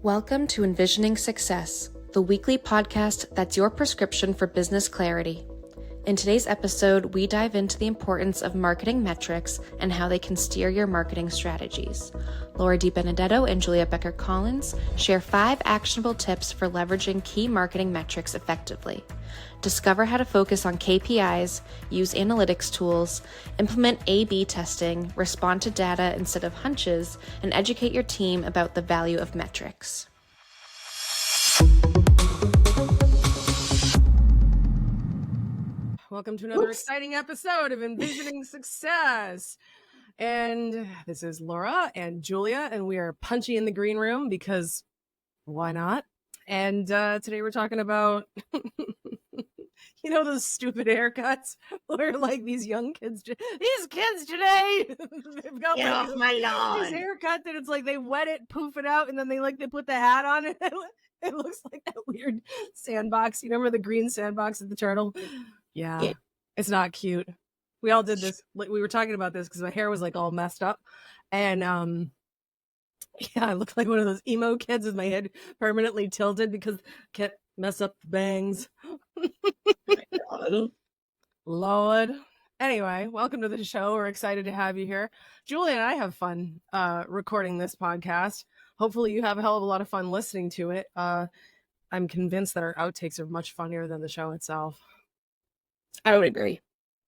Welcome to enVisioning Success, the weekly podcast that's your prescription for business clarity. In today's episode, we dive into the importance of marketing metrics and how they can steer your marketing strategies. Laura DiBenedetto and Julia Becker-Collins share 5 actionable tips for leveraging key marketing metrics effectively. Discover how to focus on KPIs, use analytics tools, implement A/B testing, respond to data instead of hunches, and educate your team about the value of metrics. Welcome to another exciting episode of enVisioning Success. And this is Laura and Julia, and we are punchy in the green room because why not? And today we're talking about, those stupid haircuts where like these young kids, these kids today, they've got Get off my lawn. This haircut that it's like they wet it, poof it out, and then they put the hat on it. It looks like that weird sandbox. You remember the green sandbox of the turtle? Yeah, it's not cute. We all did this. We were talking about this because my hair was like all messed up. And I looked like one of those emo kids with my head permanently tilted because can't mess up the bangs. Lord. Anyway, welcome to the show. We're excited to have you here. Julie and I have fun recording this podcast. Hopefully you have a hell of a lot of fun listening to it. I'm convinced that our outtakes are much funnier than the show itself. I would agree.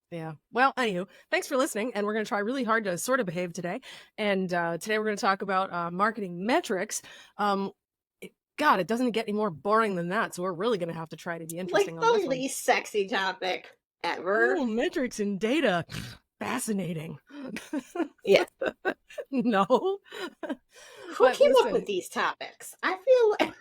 Yeah. Well, anywho, thanks for listening. And we're going to try really hard to sort of behave today. And today we're going to talk about marketing metrics. It doesn't get any more boring than that. So we're really going to have to try to be interesting. Like the least sexy topic ever. Oh, metrics and data. Fascinating. Yeah. No. Who came up with these topics? I feel like...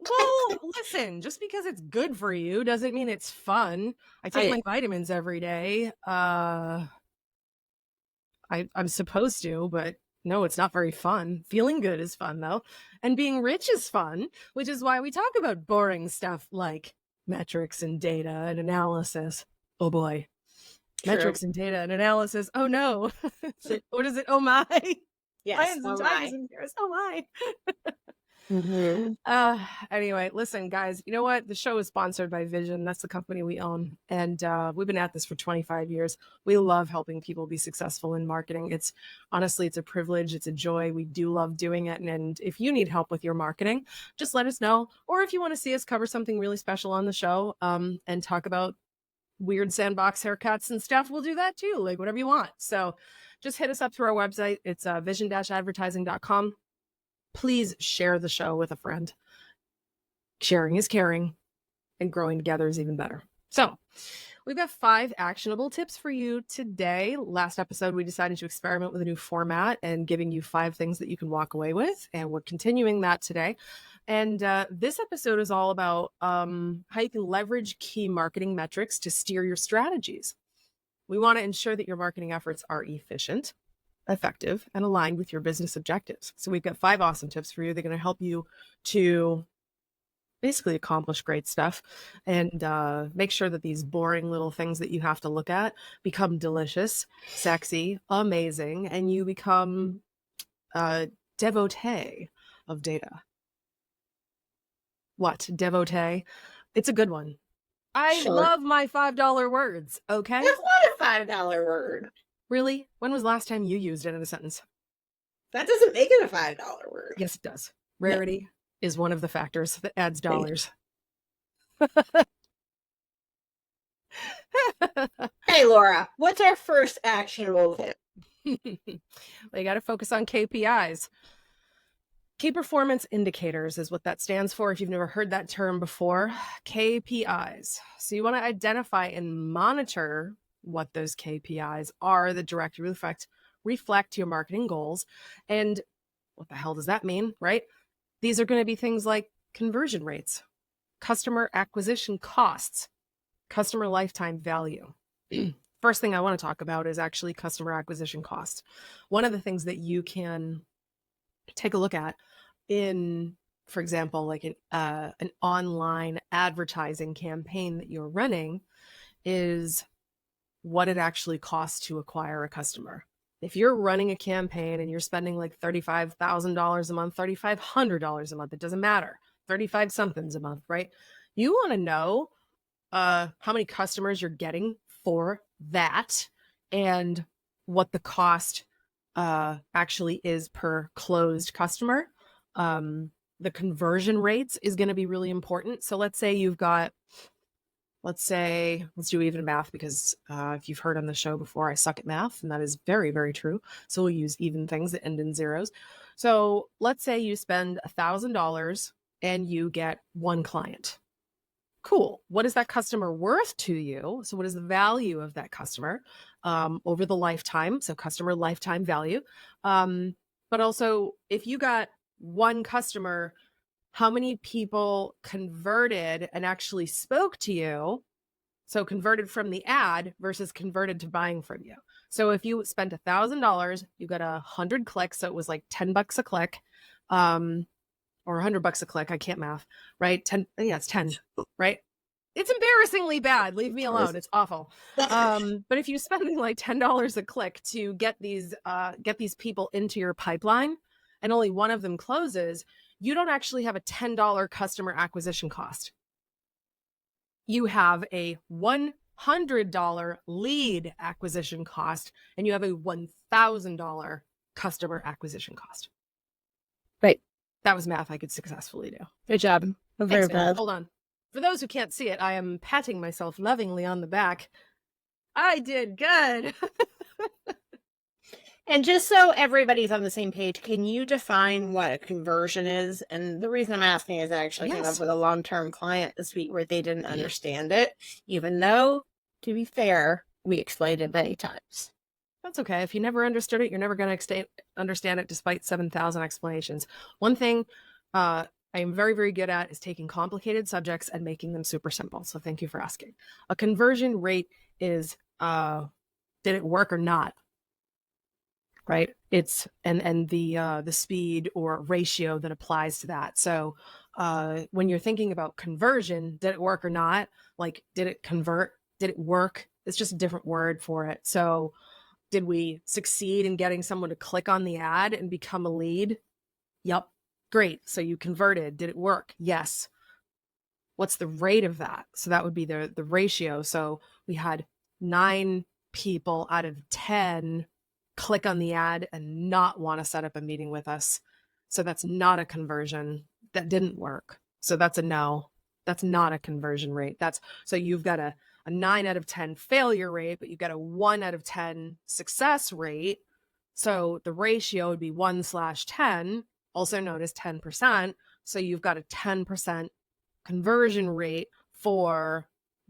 Well, listen, just because it's good for you doesn't mean it's fun. I take my vitamins every day. I'm supposed to, but no, it's not very fun. Feeling good is fun, though. And being rich is fun, which is why we talk about boring stuff like metrics and data and analysis. Oh, boy. True. Metrics and data and analysis. Oh, no. What is it? Oh, my. Yes. Oh, my. Oh, my. Mm-hmm. Anyway, listen, guys, you know what? The show is sponsored by Vision. That's the company we own. And we've been at this for 25 years. We love helping people be successful in marketing. It's a privilege. It's a joy. We do love doing it. And if you need help with your marketing, just let us know. Or if you want to see us cover something really special on the show and talk about weird sandbox haircuts and stuff, we'll do that too. Like whatever you want. So just hit us up through our website. It's vision-advertising.com. Please share the show with a friend. Sharing is caring, and growing together is even better. So we've got 5 actionable tips for you today. Last episode, we decided to experiment with a new format and giving you 5 things that you can walk away with. And we're continuing that today. And this episode is all about how you can leverage key marketing metrics to steer your strategies. We want to ensure that your marketing efforts are efficient, effective, and aligned with your business objectives. So we've got 5 awesome tips for you. They're going to help you to basically accomplish great stuff and make sure that these boring little things that you have to look at become delicious, sexy, amazing, and you become a devotee of data. What? Devotee? It's a good one. I love my $5 words, okay? That's not a $5 word. Really? When was the last time you used it in a sentence? That doesn't make it a $5 word. Yes, it does. Rarity is one of the factors that adds dollars. Hey, Laura, what's our first actionable tip? Well, you got to focus on KPIs. Key performance indicators is what that stands for. If you've never heard that term before, KPIs. So you want to identify and monitor what those KPIs are that directly reflect your marketing goals. And what the hell does that mean, right? These are going to be things like conversion rates, customer acquisition costs, customer lifetime value. First thing I want to talk about is actually customer acquisition cost. One of the things that you can take a look at in, for example, like an online advertising campaign that you're running is what it actually costs to acquire a customer. If you're running a campaign and you're spending like $35,000 a month, $3,500 a month, it doesn't matter, 35 somethings a month, right? You want to know how many customers you're getting for that and what the cost actually is per closed customer. The conversion rates is going to be really important. So let's say you've got, let's do even math, because if you've heard on the show before, I suck at math, and that is very, very true. So we'll use even things that end in zeros. So let's say you spend $1,000 and you get one client. Cool. What is that customer worth to you? So what is the value of that customer over the lifetime? So customer lifetime value. But also, if you got one customer, how many people converted and actually spoke to you? So converted from the ad versus converted to buying from you. So if you spent $1,000, you got 100 clicks. So it was like $10 a click, or $100 a click. I can't math, right? 10. Yeah, it's 10, right? It's embarrassingly bad. Leave me alone. It's awful. But if you're spending like $10 a click to get these people into your pipeline, and only one of them closes, you don't actually have a $10 customer acquisition cost. You have a $100 lead acquisition cost, and you have a $1,000 customer acquisition cost. Right. That was math I could successfully do. Good job. Very bad. Hold on. For those who can't see it, I am patting myself lovingly on the back. I did good. And just so everybody's on the same page, can you define what a conversion is? And the reason I'm asking is I actually came up with a long-term client this week where they didn't understand it, even though, to be fair, we explained it many times. That's okay. If you never understood it, you're never going to understand it despite 7,000 explanations. One thing I am very, very good at is taking complicated subjects and making them super simple. So thank you for asking. A conversion rate is, did it work or not? Right? It's, and the speed or ratio that applies to that. So when you're thinking about conversion, did it work or not? Like, did it convert? Did it work? It's just a different word for it. So did we succeed in getting someone to click on the ad and become a lead? Yep. Great. So you converted. Did it work? Yes. What's the rate of that? So that would be the ratio. So we had 9 people out of 10 click on the ad and not want to set up a meeting with us. So that's not a conversion. That didn't work. So that's a no. That's not a conversion rate. So you've got a 9 out of 10 failure rate, but you've got a 1 out of 10 success rate. So the ratio would be 1/10, also known as 10%. So you've got a 10% conversion rate for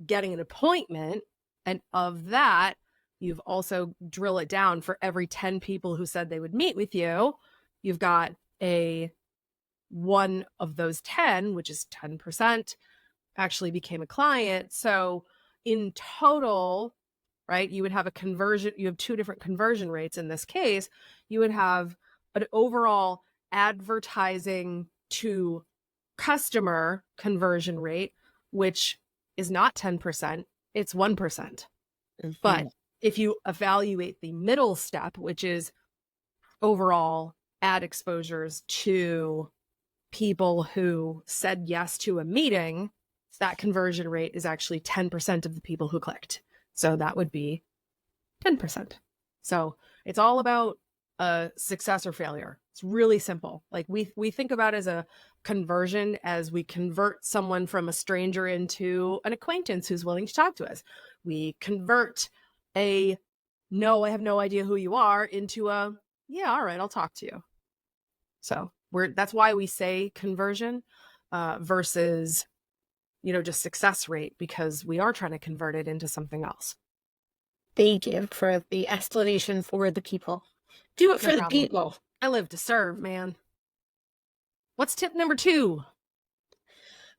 getting an appointment. And of that, you've also drill it down for every 10 people who said they would meet with you. You've got a 1 of those 10, which is 10%, actually became a client. So in total, right, you would have a conversion. You have 2 different conversion rates in this case. You would have an overall advertising to customer conversion rate, which is not 10%, it's 1%. Mm-hmm. But if you evaluate the middle step, which is overall ad exposures to people who said yes to a meeting, that conversion rate is actually 10% of the people who clicked. So that would be 10%. So it's all about success or failure. It's really simple. Like we think about as a conversion as we convert someone from a stranger into an acquaintance who's willing to talk to us. We convert a no, I have no idea who you are into a yeah, all right, I'll talk to you. So that's why we say conversion versus just success rate, because we are trying to convert it into something else. Thank you for the explanation for the people. Do it for the people. I live to serve, man. What's tip number 2?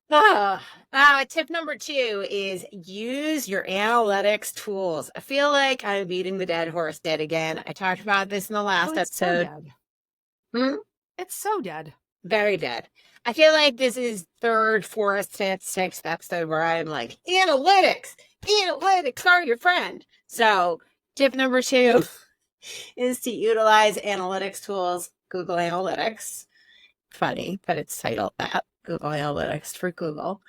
Tip number 2 is use your analytics tools. I feel like I'm beating the dead horse dead again. I talked about this in the last episode. So dead. It's so dead. Very dead. I feel like this is 3rd, 4th, 5th, 6th episode where I'm like, analytics are your friend. So tip number 2 is to utilize analytics tools, Google Analytics. Funny, but it's titled that, Google Analytics for Google.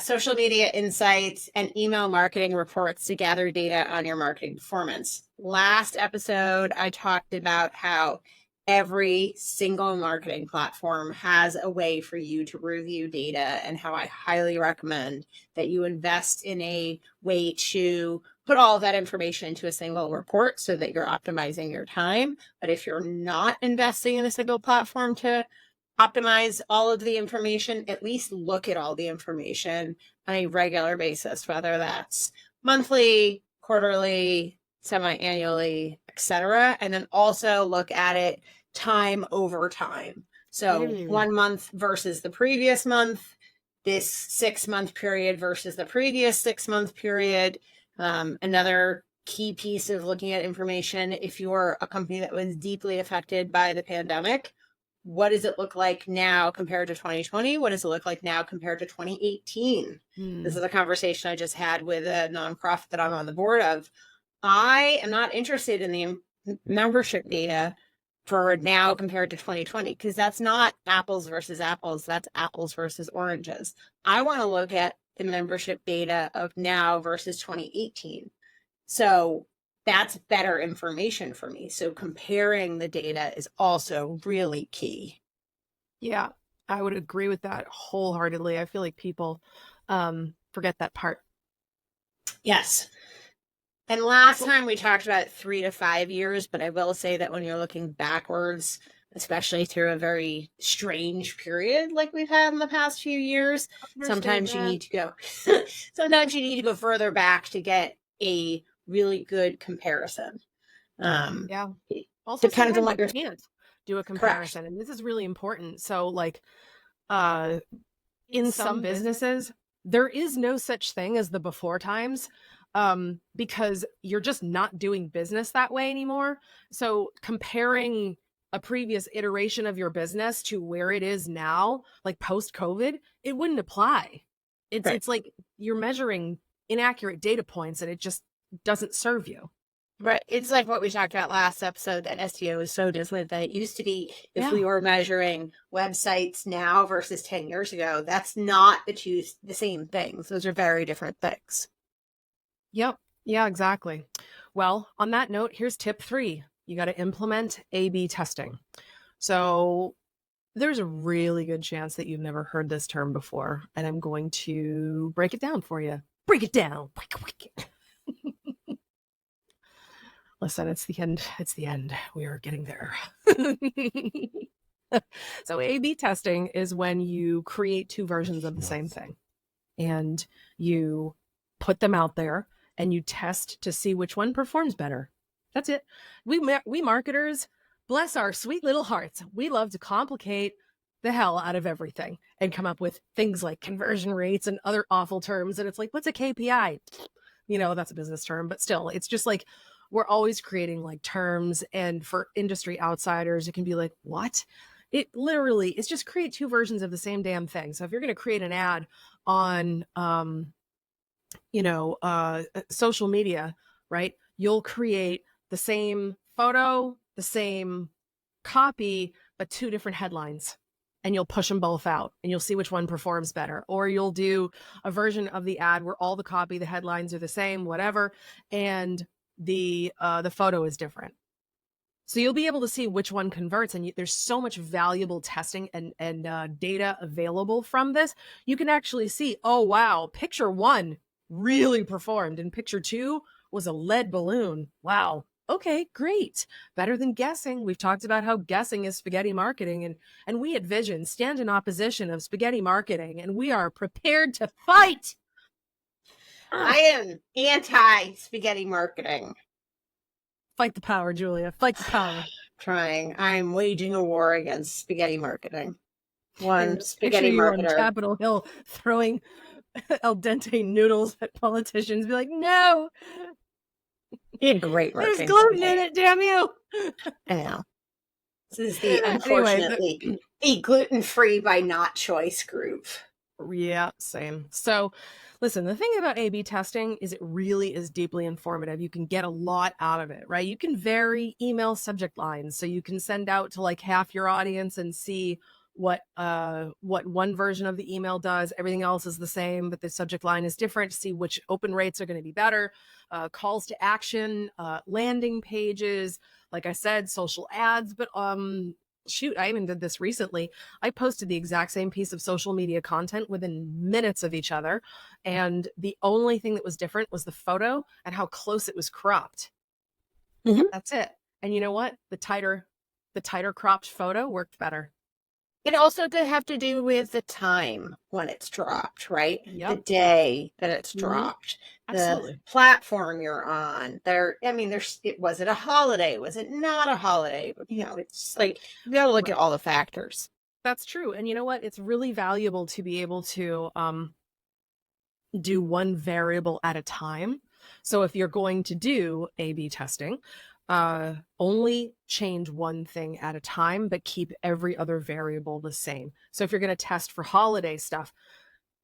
Social media insights and email marketing reports to gather data on your marketing performance. Last episode, I talked about how every single marketing platform has a way for you to review data, and how I highly recommend that you invest in a way to put all of that information into a single report so that you're optimizing your time. But if you're not investing in a single platform to optimize all of the information, at least look at all the information on a regular basis, whether that's monthly, quarterly, semi-annually, etc. And then also look at it time over time. So 1 month versus the previous month, this 6-month period versus the previous 6-month period. Another key piece of looking at information, if you're a company that was deeply affected by the pandemic, what does it look like now compared to 2020? What does it look like now compared to 2018? This is a conversation I just had with a nonprofit that I'm on the board of. I am not interested in the membership data for now compared to 2020, because that's not apples versus apples. That's apples versus oranges. I want to look at the membership data of now versus 2018. So that's better information for me. So comparing the data is also really key. Yeah, I would agree with that wholeheartedly. I feel like people forget that part. Yes. And last time we talked about 3 to 5 years, but I will say that when you're looking backwards, especially through a very strange period like we've had in the past few years, sometimes you need to go further back to get a really good comparison. Yeah. Also, depends on what you can't do a comparison. Correct. And this is really important. So like in some businesses, there is no such thing as the before times, because you're just not doing business that way anymore. So comparing a previous iteration of your business to where it is now, like post-COVID, it wouldn't apply. It's like you're measuring inaccurate data points, and it just doesn't serve you. Right. It's like what we talked about last episode, that SEO is so different than it used to be. If we were measuring websites now versus 10 years ago, that's not the same things. Those are very different things. Yep. Yeah, exactly. Well, on that note, here's tip 3. You got to implement A/B testing. So there's a really good chance that you've never heard this term before, and I'm going to break it down for you. Break it down. Listen, it's the end. It's the end. We are getting there. So A/B testing is when you create 2 versions of the same thing, and you put them out there and you test to see which one performs better. That's it. We marketers, bless our sweet little hearts, we love to complicate the hell out of everything and come up with things like conversion rates and other awful terms. And it's like, what's a KPI? You know, that's a business term, but still, it's just like, we're always creating like terms. And for industry outsiders, it can be like, what? It literally is just create 2 versions of the same damn thing. So if you're going to create an ad on, social media, right? You'll create the same photo, the same copy, but 2 different headlines, and you'll push them both out and you'll see which one performs better. Or you'll do a version of the ad where all the copy, the headlines are the same, whatever, and the photo is different. So you'll be able to see which one converts, and there's so much valuable testing and data available from this. You can actually see, oh wow, picture 1 really performed and picture 2 was a lead balloon. Wow. Okay, great. Better than guessing. We've talked about how guessing is spaghetti marketing, and we at Vision stand in opposition of spaghetti marketing, and we are prepared to fight. I am anti-spaghetti marketing. Fight the power, Julia. Fight the power. Trying. I'm waging a war against spaghetti marketing. One And spaghetti picture you marketer. on Capitol Hill throwing al dente noodles at politicians. Be like, no. You had great marketing. There's gluten in it, damn you. I know. This is the, unfortunately, the gluten-free by not choice group. Yeah, same. So listen, the thing about A/B testing is it really is deeply informative. You can get a lot out of it, right? You can vary email subject lines. So you can send out to like half your audience and see what one version of the email does. Everything else is the same, but the subject line is different. See which open rates are going to be better. Calls to action, landing pages, like I said, social ads, but shoot, I even did this recently. I posted the exact same piece of social media content within minutes of each other. And the only thing that was different was the photo and how close it was cropped. Mhm. That's it. And you know what? The tighter cropped photo worked better. It also did have to do with the time when it's dropped, right? The Yep. day that it's Mhm. dropped, the Absolutely. platform you're on. Was it a holiday? Was it not a holiday? It's like you gotta look Right. at all the factors. That's true. And you know what? It's really valuable to be able to do one variable at a time. So if you're going to do A/B testing, only change one thing at a time, but keep every other variable the same. So if you're going to test for holiday stuff,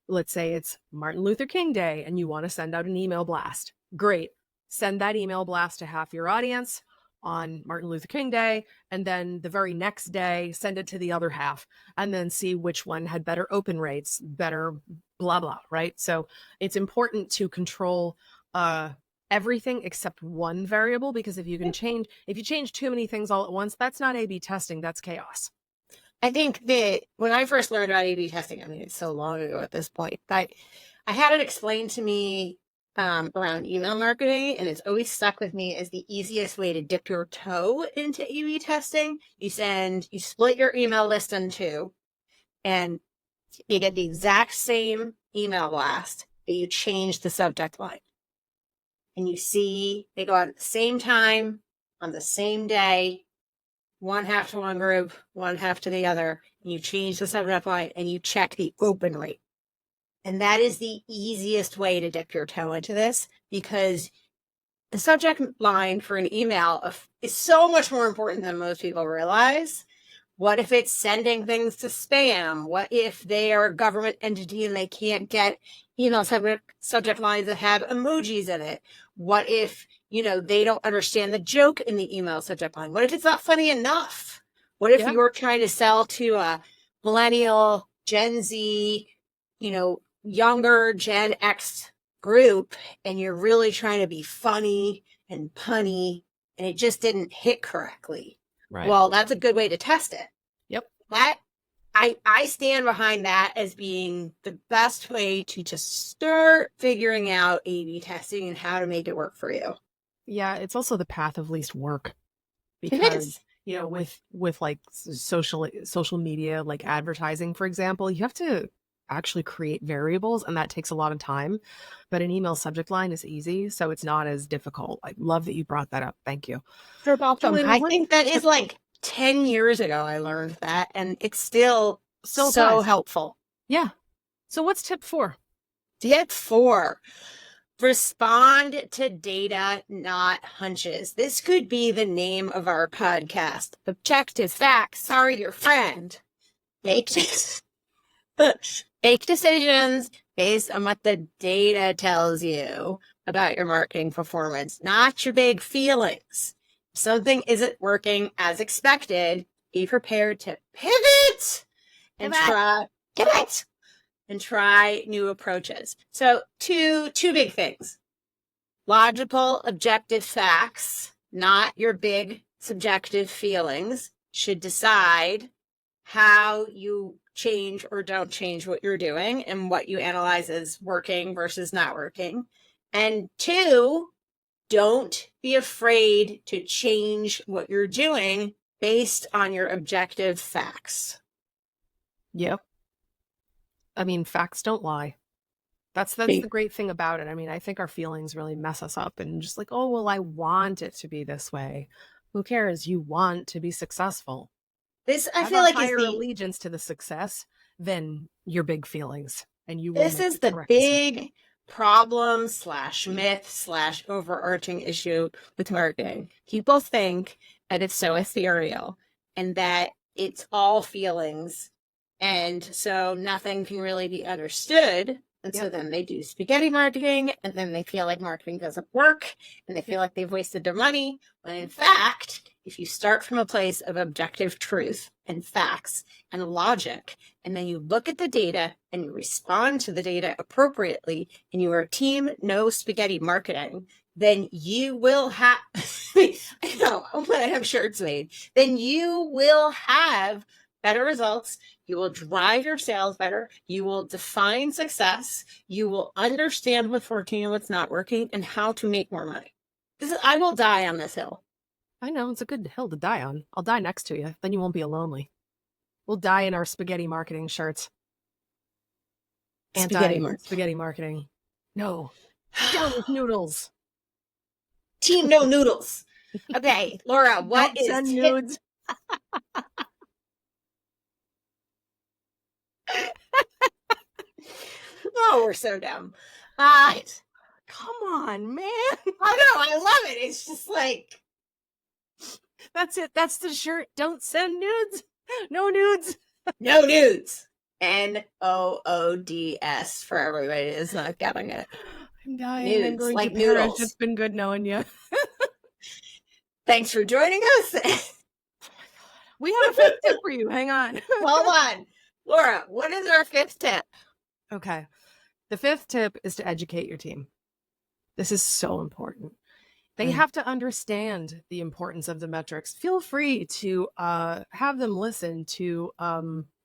let's say it's Martin Luther King Day and you want to send out an email blast. Great. Send that email blast to half your audience on Martin Luther King Day. And then the very next day, send it to the other half and then see which one had better open rates, better blah, blah, right? So it's important to control everything except one variable, because if you change too many things all at once, that's not A/B testing, that's chaos. I think that when I first learned about A/B testing, I mean, it's so long ago at this point, but I had it explained to me around email marketing, and it's always stuck with me as the easiest way to dip your toe into A/B testing. You split your email list in two, and you get the exact same email blast, but you change the subject line. And you see they go out at the same time, on the same day, one half to one group, one half to the other, and you change the subject line and you check the open rate. And that is the easiest way to dip your toe into this, because the subject line for an email is so much more important than most people realize. What if it's sending things to spam? What if they are a government entity and they can't get email subject lines that have emojis in it? What if, they don't understand the joke in the email subject line? What if it's not funny enough? What if you're trying to sell to a millennial, Gen Z, younger Gen X group, and you're really trying to be funny and punny, and it just didn't hit correctly? Right. Well, that's a good way to test it. Yep. That I stand behind that as being the best way to just start figuring out A/B testing and how to make it work for you. Yeah, it's also the path of least work, It because is. with like social media, like advertising, for example, you have to actually create variables, and that takes a lot of time. But an email subject line is easy, so it's not as difficult. I love that you brought that up. Thank you. You're welcome. Julian, I think that is like 10 years ago I learned that, and it's still so applies. helpful. Yeah. So what's tip 4? Tip 4. Respond to data, not hunches. This could be the name of our podcast. Objective facts. Sorry, your friend. Make decisions based on what the data tells you about your marketing performance, not your big feelings. If something isn't working as expected, be prepared to pivot and try new approaches. So two big things. Logical, objective facts, not your big subjective feelings, should decide how you change or don't change what you're doing and what you analyze as working versus not working. And 2, don't be afraid to change what you're doing based on your objective facts. Yep. I mean, facts don't lie. That's the great thing about it. I mean, I think our feelings really mess us up, and just like, oh, well, I want it to be this way. Who cares? You want to be successful. I feel like higher allegiance to the success than your big feelings, and you will. This is the big problem / myth / overarching issue with marketing. People think that it's so ethereal and that it's all feelings And so nothing can really be understood. And so then they do spaghetti marketing, and then they feel like marketing doesn't work, and they feel like they've wasted their money. When in fact, if you start from a place of objective truth and facts and logic, and then you look at the data and you respond to the data appropriately, and you are a team, no spaghetti marketing, then you will have, I know, I'm going to have shirts made, then you will have better results. You will drive your sales better. You will define success. You will understand what's working and what's not working and how to make more money. I will die on this hill. I know, it's a good hill to die on. I'll die next to you. Then you won't be lonely. We'll die in our spaghetti marketing shirts. Spaghetti marketing. No. Down with noodles. Team no noodles. Okay, Laura, what is nudes? Oh, we're so dumb. Come on, man. I know, I love it. It's just like, that's it. That's the shirt. Don't send nudes. No nudes. No nudes. NOODS for everybody who's not getting it. I'm dying. Nudes, I'm going like to perish. noodles. It's been good knowing you. Thanks for joining us. We have a fifth tip for you. Hang on. Hold on. Laura, what is our fifth tip? Okay. The fifth tip is to educate your team. This is so important. They have to understand the importance of the metrics. Feel free to have them listen to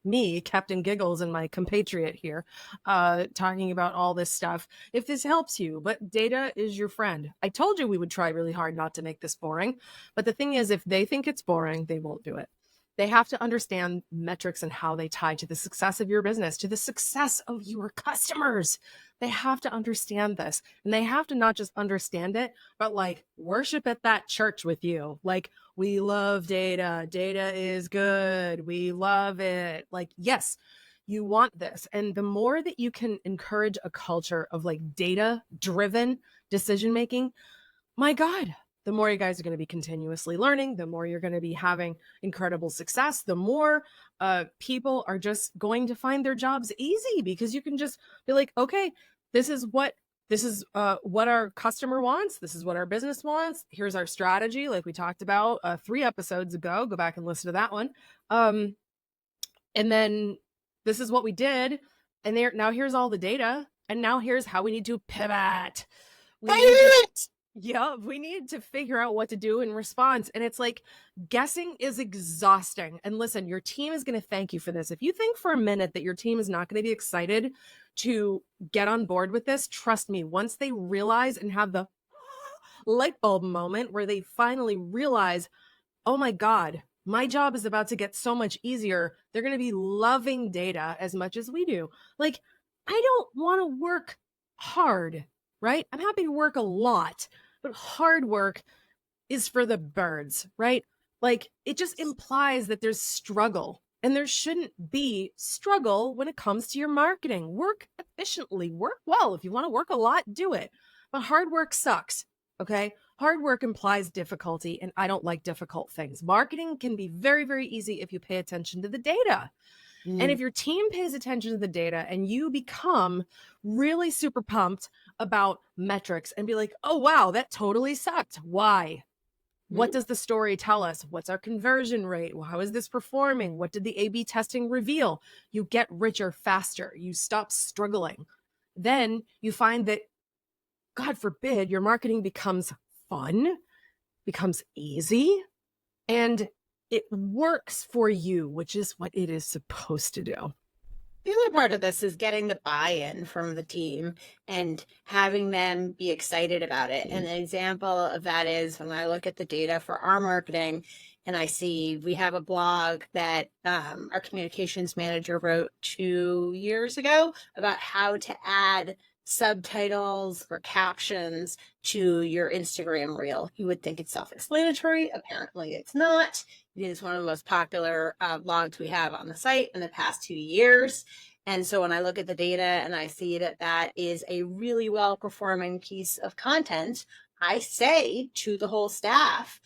me, Captain Giggles, and my compatriot here, talking about all this stuff, if this helps you. But data is your friend. I told you we would try really hard not to make this boring. But the thing is, if they think it's boring, they won't do it. They have to understand metrics and how they tie to the success of your business, to the success of your customers. They have to understand this. And they have to not just understand it, but like worship at that church with you. Like, we love data. Data is good. We love it. Like, yes, you want this. And the more that you can encourage a culture of like data-driven decision-making, my God, the more you guys are going to be continuously learning, the more you're going to be having incredible success, the more people are just going to find their jobs easy, because you can just be like, okay, this is what our customer wants. This is what our business wants. Here's our strategy. Like we talked about 3 episodes ago, go back and listen to that one. And then this is what we did. And now here's all the data. And now here's how we need to pivot. We need to figure out what to do in response. And it's like, guessing is exhausting. And listen, your team is going to thank you for this. If you think for a minute that your team is not going to be excited to get on board with this, trust me, once they realize and have the light bulb moment where they finally realize, oh my God, my job is about to get so much easier, they're going to be loving data as much as we do. Like, I don't want to work hard, right? I'm happy to work a lot, but hard work is for the birds, right? Like, it just implies that there's struggle, and there shouldn't be struggle when it comes to your marketing. Work efficiently, work well. If you want to work a lot, do it. But hard work sucks, okay? Hard work implies difficulty, and I don't like difficult things. Marketing can be very, very easy if you pay attention to the data. And if your team pays attention to the data and you become really super pumped about metrics and be like, oh, wow, that totally sucked. Why? What does the story tell us? What's our conversion rate? How is this performing? What did the A/B testing reveal? You get richer faster. You stop struggling. Then you find that, God forbid, your marketing becomes fun, becomes easy, and it works for you, which is what it is supposed to do. The other part of this is getting the buy-in from the team and having them be excited about it. And an example of that is when I look at the data for our marketing and I see we have a blog that our communications manager wrote 2 years ago about how to add subtitles or captions to your Instagram reel. You would think it's self-explanatory. Apparently it's not. It is one of the most popular blogs we have on the site in the past 2 years. And so when I look at the data and I see that that is a really well-performing piece of content, I say to the whole staff,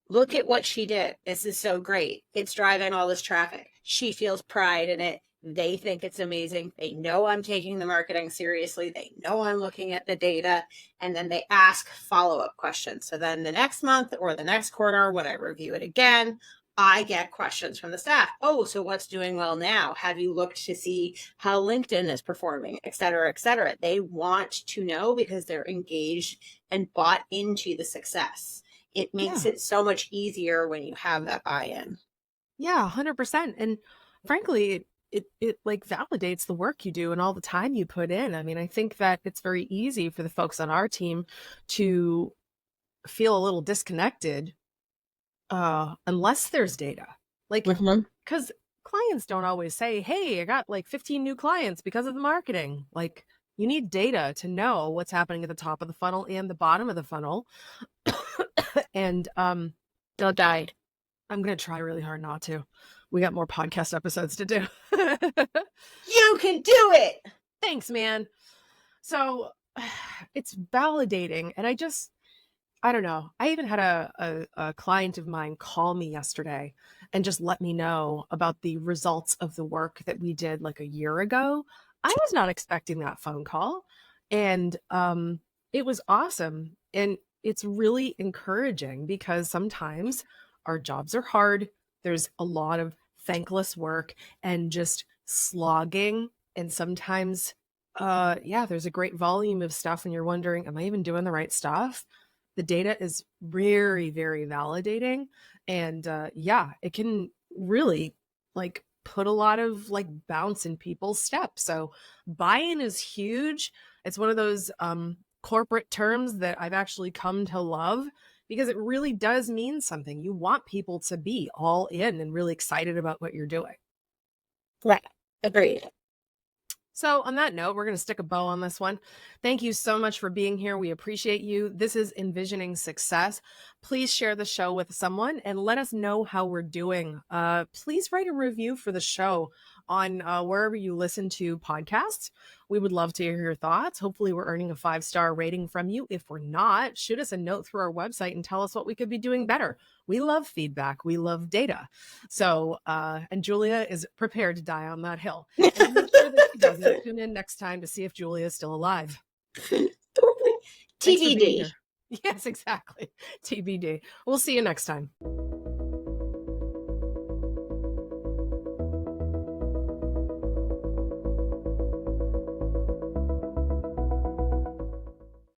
look at what she did. This is so great. It's driving all this traffic. She feels pride in it. They think it's amazing. They know I'm taking the marketing seriously. They know I'm looking at the data. And then they ask follow-up questions. So then the next month or the next quarter, when I review it again, I get questions from the staff. Oh, so what's doing well now? Have you looked to see how LinkedIn is performing, et cetera, et cetera? They want to know because they're engaged and bought into the success. It makes it so much easier when you have that buy-in. Yeah, 100%. And frankly, it like validates the work you do and all the time you put in. I mean, I think that it's very easy for the folks on our team to feel a little disconnected unless there's data. Like, because clients don't always say, hey, I got like 15 new clients because of the marketing. Like, you need data to know what's happening at the top of the funnel and the bottom of the funnel. And Don't die. I'm going to try really hard not to. We got more podcast episodes to do. You can do it. Thanks, man. So it's validating. And I don't know. I even had a client of mine call me yesterday and just let me know about the results of the work that we did like a year ago. I was not expecting that phone call. And it was awesome. And it's really encouraging because sometimes our jobs are hard. There's a lot of thankless work and just slogging. And sometimes, there's a great volume of stuff and you're wondering, am I even doing the right stuff? The data is very, very validating. And it can really like put a lot of like bounce in people's steps. So buy-in is huge. It's one of those corporate terms that I've actually come to love because it really does mean something. You want people to be all in and really excited about what you're doing. Right. Agreed. So on that note, we're going to stick a bow on this one. Thank you so much for being here. We appreciate you. This is enVisioning Success. Please share the show with someone and let us know how we're doing. Please write a review for the show on wherever you listen to podcasts. We would love to hear your thoughts. Hopefully we're earning a 5-star rating from you. If we're not, shoot us a note through our website and tell us what we could be doing better. We love feedback. We love data. So, and Julia is prepared to die on that hill. And I'm not sure that she doesn't. Tune in next time to see if Julia is still alive. TBD. Yes, exactly. TBD. We'll see you next time.